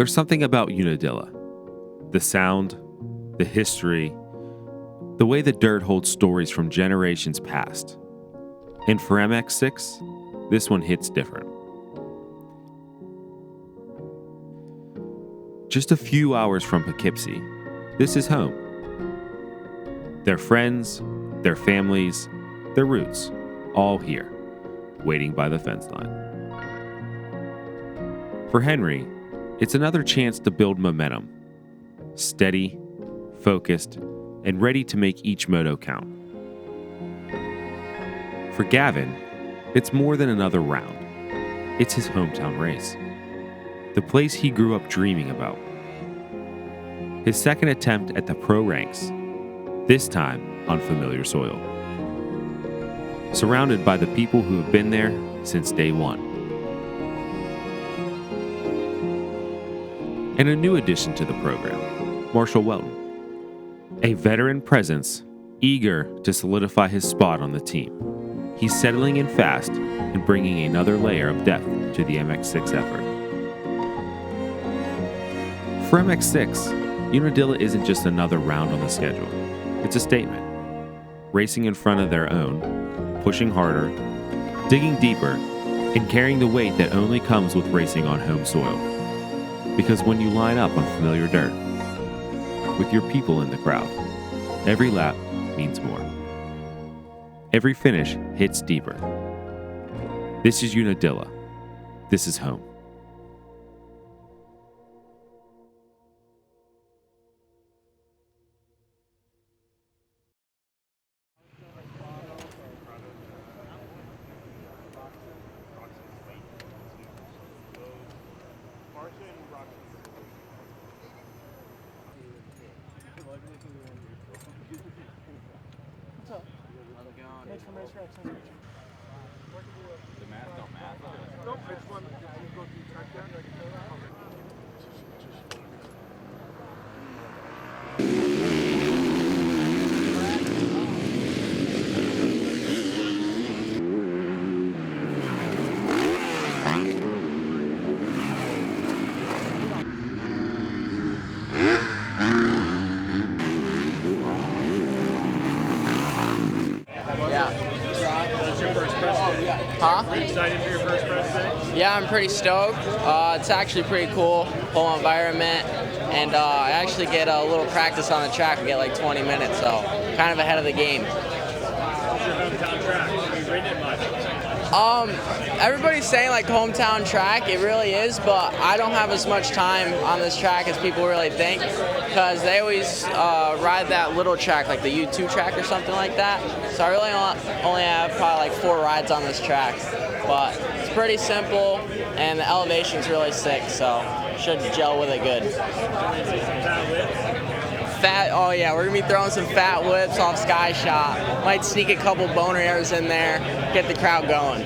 There's something about Unadilla. The sound, the history, the way the dirt holds stories from generations past. And for MX6, this one hits different. Just a few hours from Poughkeepsie, this is home. Their friends, their families, their roots, all here, waiting by the fence line. For Henry, it's another chance to build momentum, steady, focused, and ready to make each moto count. For Gavin, it's more than another round. It's his hometown race, the place he grew up dreaming about. His second attempt at the pro ranks, this time on familiar soil. Surrounded by the people who have been there since day one. And a new addition to the program, Marshal Welton. A veteran presence, eager to solidify his spot on the team. He's settling in fast and bringing another layer of depth to the MX6 effort. For MX6, Unadilla isn't just another round on the schedule. It's a statement. Racing in front of their own, pushing harder, digging deeper, and carrying the weight that only comes with racing on home soil. Because when you line up on familiar dirt, with your people in the crowd, every lap means more. Every finish hits deeper. This is Unadilla. This is home. What's up? How's it going? Mitch from Race Rex. The math don't math. Nope, I just wanted to go through track there. Huh? Are you excited for your first press day? Yeah, I'm pretty stoked. It's actually pretty cool, whole environment, and I actually get a little practice on the track. I get like 20 minutes, so kind of ahead of the game. What's your hometown track? Have you ridden it much? Everybody's saying like hometown track, it really is, but I don't have as much time on this track as people really think, because they always ride that little track, like the U2 track or something like that. So I really only have probably like 4 rides on this track, but it's pretty simple and the elevation's really sick, so should gel with it good. Fat, oh yeah, we're gonna be throwing some fat whips off Sky Shot. Might sneak a couple boner airs in there, get the crowd going.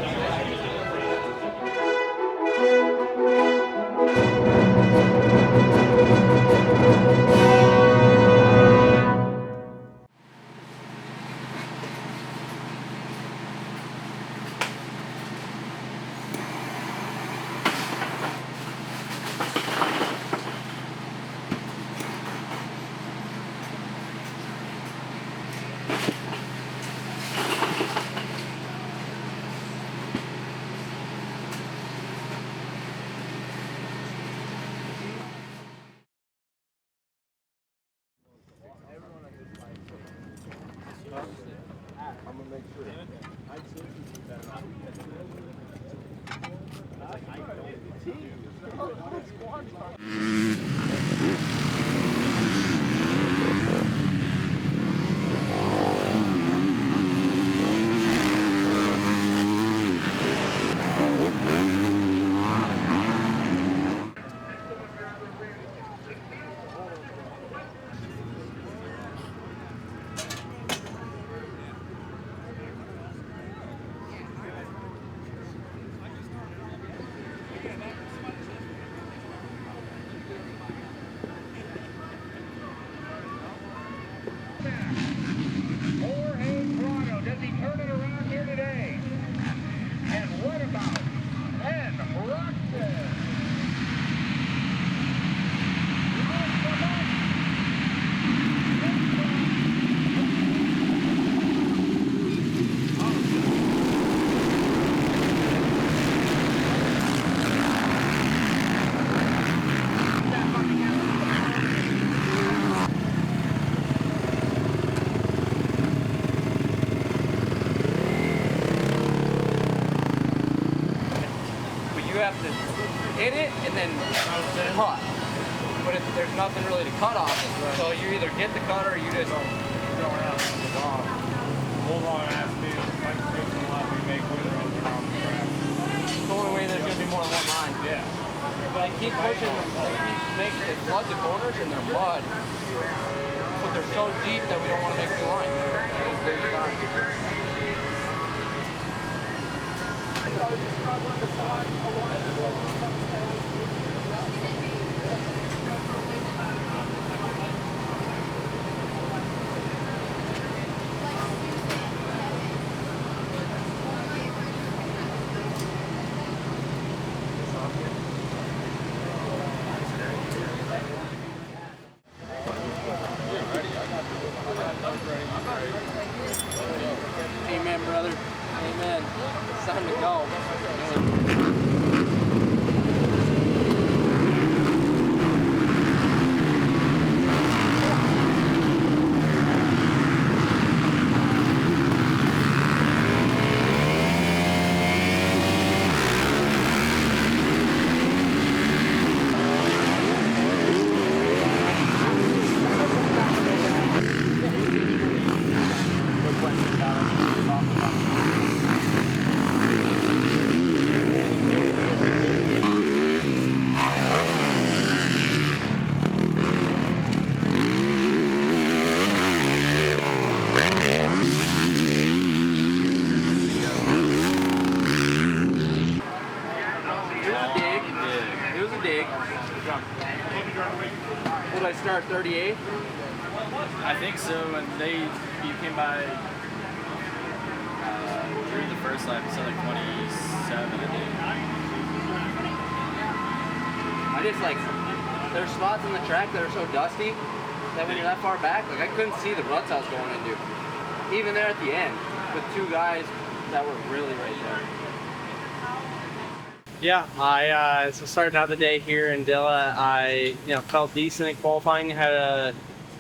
I'm gonna make sure. hit it and then cut. But there's nothing really to cut off it. Right. So you either get the cut or you just go around and it's off. Hold on, ass dude. Like fixing a lot, we make windrows around the track. It's the only way there's going to be more than one line. Yeah. But they keep pushing them, they keep making it flood the corners and they're mud. But they're so deep that we don't want to make the line. Amen, brother. Amen. It's time to go. Would I start 38? I think so, and you came by during the first lap, so like 27, I think. I just like, there's spots in the track that are so dusty that when you're that far back, like I couldn't see the ruts I was going into. Even there at the end, with two guys that were really right there. Yeah, I so starting out the day here in Dilla, I felt decent in qualifying. I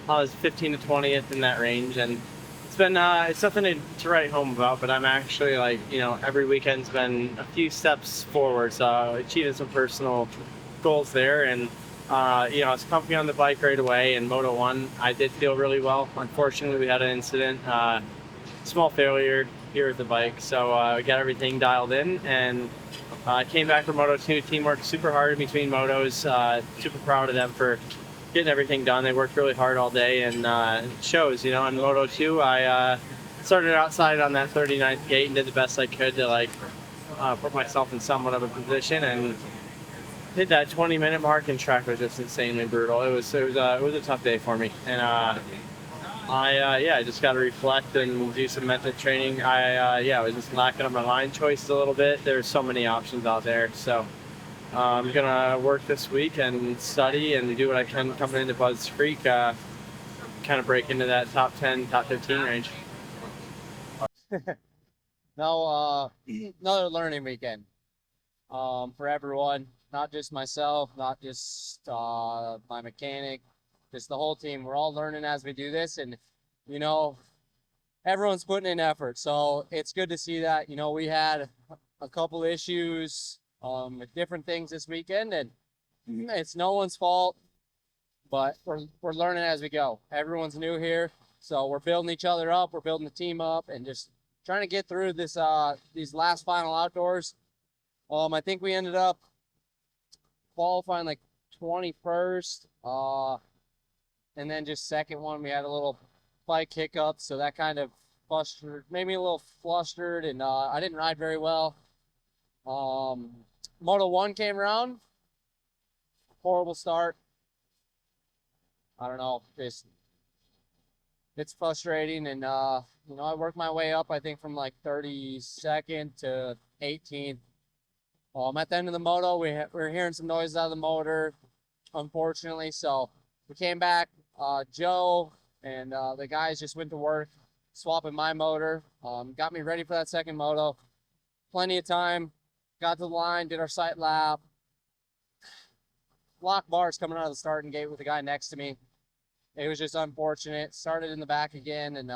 was 15 to 20th in that range, and it's been it's nothing to write home about. But I'm actually every weekend's been a few steps forward, so achieving some personal goals there, and I was comfy on the bike right away. In Moto 1, I did feel really well. Unfortunately, we had an incident, small failure here with the bike, so we got everything dialed in, and I came back from Moto 2. Team worked super hard between motos. Super proud of them for getting everything done. They worked really hard all day, and it shows. In Moto 2, I started outside on that 39th gate and did the best I could to put myself in somewhat of a position, and hit that 20-minute mark. And track was just insanely brutal. It was a tough day for me, and I just got to reflect and do some mental training. I was just lacking on my line choice a little bit. There's so many options out there, so I'm gonna work this week and study and do what I can coming into Buzz Creek, kind of break into that top 10, top 15 range. No, another learning weekend for everyone, not just myself, not just my mechanic, just the whole team. We're all learning as we do this, and everyone's putting in effort, so it's good to see that. We had a couple issues with different things this weekend, and it's no one's fault, but we're learning as we go. Everyone's new here, so we're building each other up, we're building the team up, and just trying to get through this these last final outdoors. I think we ended up qualifying like 21st, and then just second one we had a little bike hiccup, so that kind of made me a little flustered, and I didn't ride very well. Moto 1 came around, horrible start. I don't know, it's frustrating, and I worked my way up, I think, from like 32nd to 18th. At the end of the moto, we were hearing some noise out of the motor, unfortunately, so we came back. Joe and the guys just went to work swapping my motor, got me ready for that second moto. Plenty of time, got to the line, did our sight lap. Lock bars coming out of the starting gate with the guy next to me. It was just unfortunate. Started in the back again, and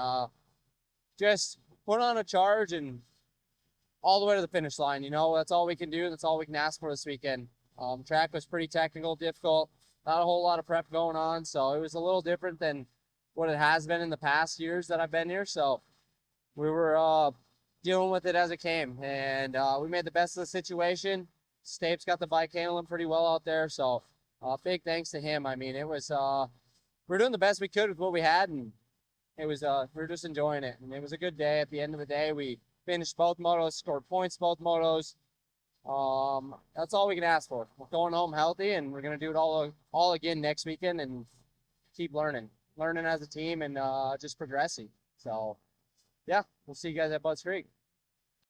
just put on a charge and all the way to the finish line. That's all we can do. That's all we can ask for this weekend. Track was pretty technical, difficult, not a whole lot of prep going on, so it was a little different than what it has been in the past years that I've been here. So we were dealing with it as it came, and we made the best of the situation. Stape's got the bike handling pretty well out there, so big thanks to him. I mean, it was we're doing the best we could with what we had, and it was we're just enjoying it. And it was a good day. At the end of the day, we finished both motos, scored points both motos. That's all we can ask for. We're going home healthy, and we're gonna do it all again next weekend and keep learning as a team and just progressing. So yeah, we'll see you guys at Budds Creek.